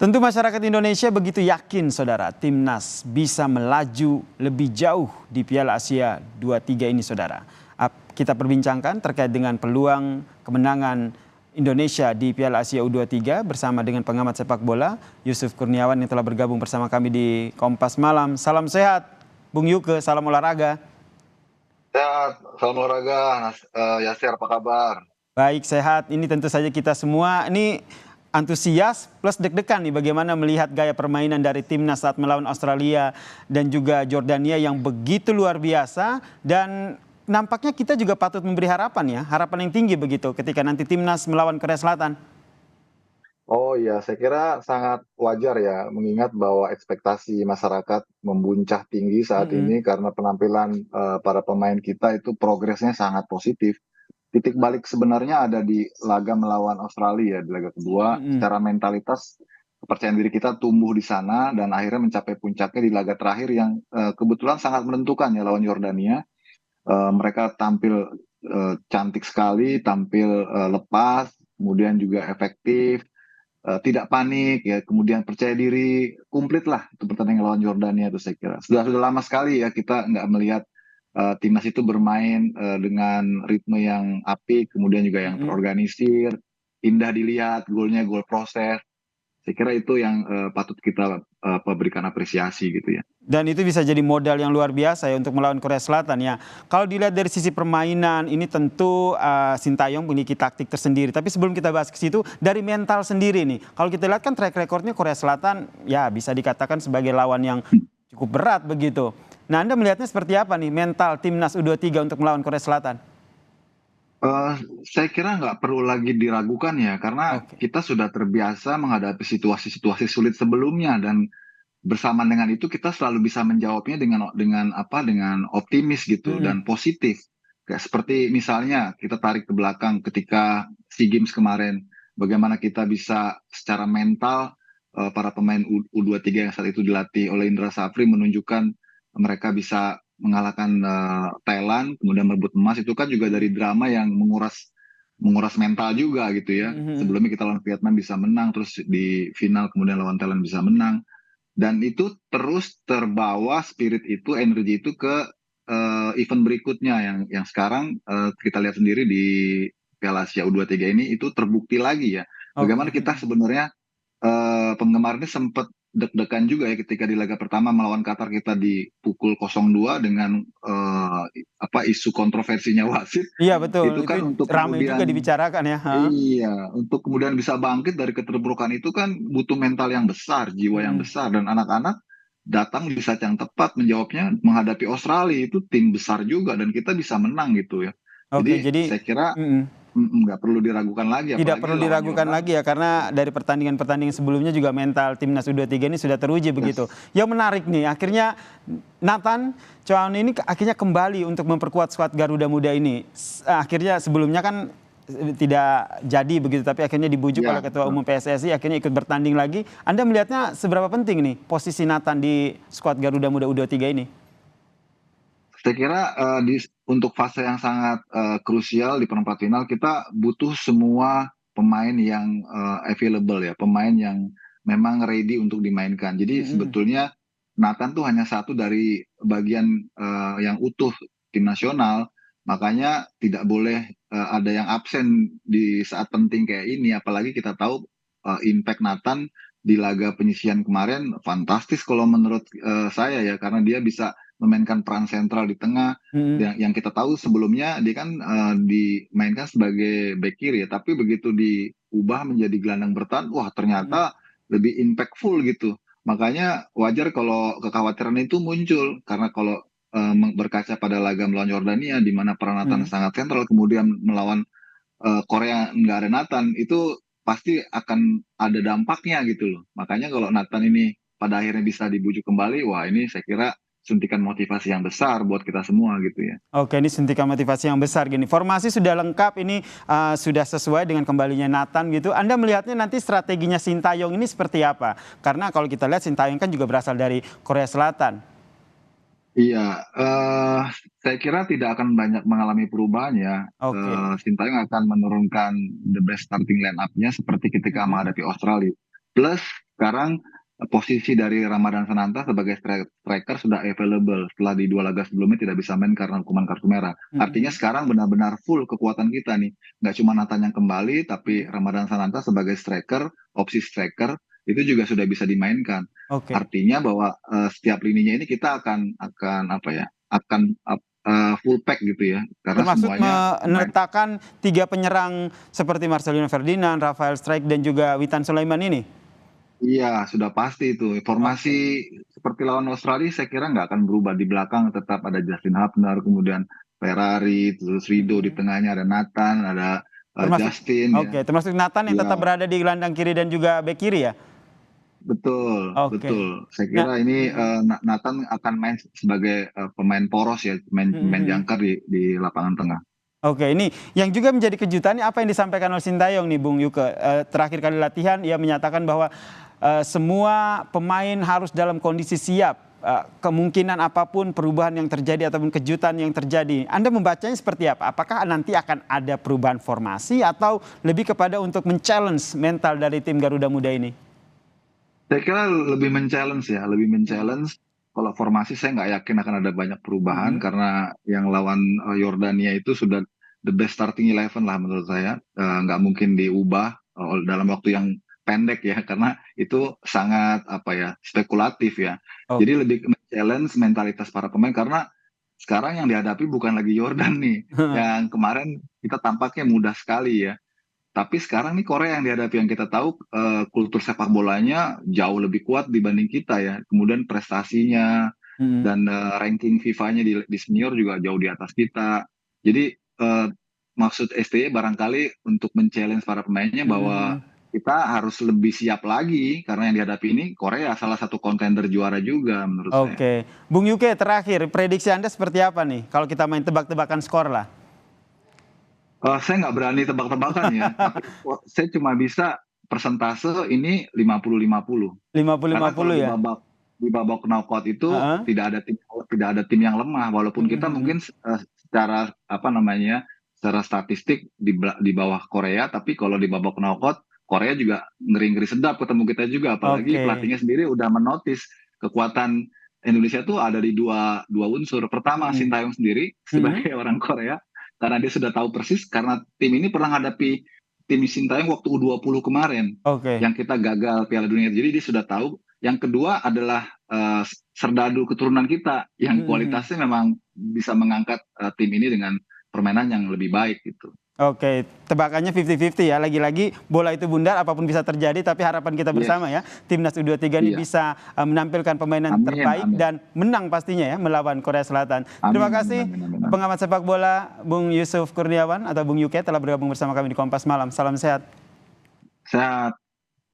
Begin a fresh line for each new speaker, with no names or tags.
Tentu masyarakat Indonesia begitu yakin saudara timnas bisa melaju lebih jauh di Piala Asia 23 ini saudara. Kita perbincangkan terkait dengan peluang kemenangan Indonesia di Piala Asia U23 bersama dengan pengamat sepak bola Yusuf Kurniawan yang telah bergabung bersama kami di Kompas Malam. Salam sehat Bung Yuke, salam olahraga.
Sehat, salam olahraga, Yasir apa kabar?
Baik, sehat. Ini tentu saja kita semua ini antusias plus deg-degan nih bagaimana melihat gaya permainan dari timnas saat melawan Australia dan juga Jordania yang begitu luar biasa, dan nampaknya kita juga patut memberi harapan ya, harapan yang tinggi begitu ketika nanti timnas melawan Korea Selatan.
Oh iya, saya kira sangat wajar ya, mengingat bahwa ekspektasi masyarakat membuncah tinggi saat
Mm-mm.
ini karena penampilan para pemain kita itu progresnya sangat positif. Titik balik sebenarnya ada di laga melawan Australia di laga kedua.
Mm-mm.
Secara mentalitas, kepercayaan diri kita tumbuh di sana dan akhirnya mencapai puncaknya di laga terakhir yang kebetulan sangat menentukan ya lawan Yordania. Mereka tampil cantik sekali, tampil lepas, kemudian juga efektif, tidak panik, ya, kemudian percaya diri, komplit lah itu pertandingan lawan Yordania itu saya kira. Sudah lama sekali ya kita nggak melihat timnas itu bermain dengan ritme yang apik, kemudian juga yang
Mm-mm.
terorganisir, indah dilihat, golnya gol proses. Saya kira itu yang patut kita berikan apresiasi gitu ya.
Dan itu bisa jadi modal yang luar biasa ya untuk melawan Korea Selatan ya. Kalau dilihat dari sisi permainan ini tentu Sintayong memiliki taktik tersendiri. Tapi sebelum kita bahas ke situ, dari mental sendiri nih. Kalau kita lihat kan track recordnya Korea Selatan ya bisa dikatakan sebagai lawan yang cukup berat begitu. Nah, Anda melihatnya seperti apa nih mental timnas U23 untuk melawan Korea Selatan?
Eh, saya kira nggak perlu lagi diragukan ya, karena
Oke.
kita sudah terbiasa menghadapi situasi-situasi sulit sebelumnya dan bersamaan dengan itu kita selalu bisa menjawabnya dengan optimis gitu
Mm-mm.
dan positif. Kayak seperti misalnya kita tarik ke belakang ketika SEA Games kemarin, bagaimana kita bisa secara mental para pemain U23 yang saat itu dilatih oleh Indra Safri menunjukkan mereka bisa mengalahkan Thailand kemudian merebut emas, itu kan juga dari
Mm-mm.
drama yang menguras menguras mental juga gitu ya.
Mm-mm.
Sebelumnya kita lawan Vietnam bisa menang, terus di final kemudian lawan Thailand bisa menang, dan itu terus terbawa spirit itu, energi itu ke event berikutnya yang sekarang kita lihat sendiri di Piala Asia U23 ini itu terbukti lagi ya.
Oke.
Bagaimana kita sebenarnya penggemar ini sempat deg-degan juga ya ketika di laga pertama melawan Qatar kita dipukul 0-2 dengan isu kontroversinya wasit.
Iya betul,
Itu
itu
kan untuk
ramai juga
kemudian,
dibicarakan ya. Ha?
iya, untuk kemudian bisa bangkit dari keterpurukan itu kan butuh mental yang besar, jiwa yang
Mm-mm.
besar, dan anak-anak datang di saat yang tepat menjawabnya, menghadapi Australia itu tim besar juga dan kita bisa menang gitu ya.
Oke,
Jadi
jadi
saya kira
mm-mm.
nggak perlu diragukan lagi,
Tidak
apalagi
perlu
lawan
diragukan lagi
Yordania.
ya, karena dari pertandingan-pertandingan sebelumnya juga mental timnas U23 ini sudah teruji begitu.
Yes.
Yang menarik nih, akhirnya Nathan Chow ini akhirnya kembali untuk memperkuat skuad Garuda Muda ini. Akhirnya sebelumnya kan tidak jadi begitu, tapi akhirnya dibujuk oleh
Ya,
Ketua
betul.
Umum PSSI, akhirnya ikut bertanding lagi. Anda melihatnya seberapa penting nih posisi Nathan di skuad Garuda Muda U23 ini?
Saya kira untuk fase yang sangat krusial di perempat final kita butuh semua pemain yang available ya, pemain yang memang ready untuk dimainkan. Jadi
Mm-mm.
sebetulnya Nathan tuh hanya satu dari bagian yang utuh tim nasional, makanya tidak boleh ada yang absen di saat penting kayak ini. Apalagi kita tahu impact Nathan di laga penyisihan kemarin fantastis kalau menurut saya ya, karena dia bisa memainkan peran sentral di tengah.
Mm-mm.
Yang kita tahu sebelumnya dia kan dimainkan sebagai back kiri ya, tapi begitu diubah menjadi gelandang bertahan, wah
Mm-mm.
ternyata lebih impactful gitu. Makanya wajar kalau kekhawatiran itu muncul, karena kalau berkaca pada laga melawan Yordania di mana peran Nathan
Mm-mm.
sangat sentral, kemudian melawan Korea nggak ada Nathan, itu pasti akan ada dampaknya gitu loh. Makanya kalau Nathan ini pada akhirnya bisa dibujuk kembali, wah ini saya kira suntikan motivasi yang besar buat kita semua gitu ya.
Oke, ini suntikan motivasi yang besar gini. Formasi sudah lengkap, ini sudah sesuai dengan kembalinya Nathan gitu. Anda melihatnya nanti strateginya Sintayong ini seperti apa? Karena kalau kita lihat Sintayong kan juga berasal dari Korea Selatan.
Iya, saya kira tidak akan banyak mengalami perubahan ya.
Oke.
Sintayong akan menurunkan the best starting line up-nya seperti ketika
Mm-mm.
menghadapi Australia. Plus sekarang posisi dari Ramadan Sananta sebagai striker sudah available setelah di 2 laga sebelumnya tidak bisa main karena hukuman kartu merah. Artinya
Mm-mm.
sekarang benar-benar full kekuatan kita nih. Nggak cuma Nathan yang kembali, tapi
Mm.
Ramadan Sananta sebagai striker, opsi striker itu juga sudah bisa dimainkan.
Oke.
Artinya bahwa setiap lininya ini kita akan apa ya? Akan full pack gitu ya. Karena
Termasuk
semuanya pemain.
meletakkan 3 penyerang seperti Marcelino Ferdinand, Rafael Struijk dan juga Witan Sulaiman ini.
Iya, sudah pasti itu. Formasi
Oke.
seperti lawan Australia saya kira nggak akan berubah. Di belakang tetap ada Justin Hubner, kemudian Ferrari, terus Rido di
Mm-mm.
tengahnya ada Nathan, ada
Termasuk
Justin ya.
oke, termasuk Nathan yang tetap
Iya,
berada di gelandang kiri dan juga bek kiri ya.
betul,
Oke.
betul. Saya
Nah,
kira ini Nathan akan main sebagai pemain poros ya, pemain
mm-mm.
jangkar di lapangan tengah.
Oke, ini yang juga menjadi kejutan ini apa yang disampaikan oleh Sintayong nih Bung Yuke. Terakhir kali latihan ia menyatakan bahwa semua pemain harus dalam kondisi siap. Kemungkinan apapun perubahan yang terjadi ataupun kejutan yang terjadi. Anda membacanya seperti apa? Apakah nanti akan ada perubahan formasi atau lebih kepada untuk men-challenge mental dari tim Garuda Muda ini?
Saya kira lebih men-challenge ya, lebih
Mm,
men-challenge. Kalau formasi saya nggak yakin akan ada banyak perubahan
mm,
karena yang lawan Yordania itu sudah the best starting 11 lah menurut saya. Nggak mungkin diubah dalam waktu yang pendek ya karena itu sangat apa ya spekulatif ya. Jadi
Oke.
lebih ke challenge mentalitas para pemain karena sekarang yang dihadapi bukan lagi Yordan nih. Yang kemarin kita tampaknya mudah sekali ya. Tapi sekarang nih Korea yang dihadapi yang kita tahu kultur sepak bolanya jauh lebih kuat dibanding kita ya. Kemudian prestasinya
Mm,
dan ranking FIFA-nya di senior juga jauh di atas kita. Jadi maksud STY barangkali untuk men-challenge para pemainnya bahwa
mm.
kita harus lebih siap lagi karena yang dihadapi ini Korea salah satu kontender juara juga menurut saya.
Oke, Bung Yuke terakhir prediksi Anda seperti apa nih kalau kita main tebak-tebakan skor lah?
Saya nggak berani tebak-tebakan ya, tapi saya cuma bisa persentase ini 50-50.
Lima puluh lima
Karena kalau
puluh ya?
di babak knockout itu
Heeh.
tidak ada tim yang lemah walaupun kita
Mhm.
mungkin secara apa namanya secara statistik di bawah Korea tapi kalau di babak knockout Korea juga ngeri-ngeri sedap ketemu kita juga apalagi
Oke.
pelatihnya sendiri udah menotis kekuatan Indonesia tuh ada di dua dua unsur. Pertama
Mhm.
Sintayong sendiri
Mhm.
sebagai orang Korea karena dia sudah tahu persis karena tim ini pernah hadapi tim Sintayong waktu U20 kemarin
Oke.
yang kita gagal Piala Dunia. Jadi dia sudah tahu. Yang kedua adalah serdadu keturunan kita yang
Mhm.
kualitasnya memang bisa mengangkat tim ini dengan permainan yang lebih baik gitu.
Oke, tebakannya 50-50 ya. Lagi-lagi bola itu bundar, apapun bisa terjadi. Tapi harapan kita
Yes,
bersama ya, timnas U23 ini
iya.
bisa menampilkan permainan
Amin,
terbaik
amin.
dan menang pastinya ya melawan Korea Selatan. Terima
Amin, amin,
kasih
amin, amin, amin.
pengamat sepak bola Bung Yusuf Kurniawan atau Bung Yuke telah bergabung bersama kami di Kompas Malam. Salam sehat.
Sehat.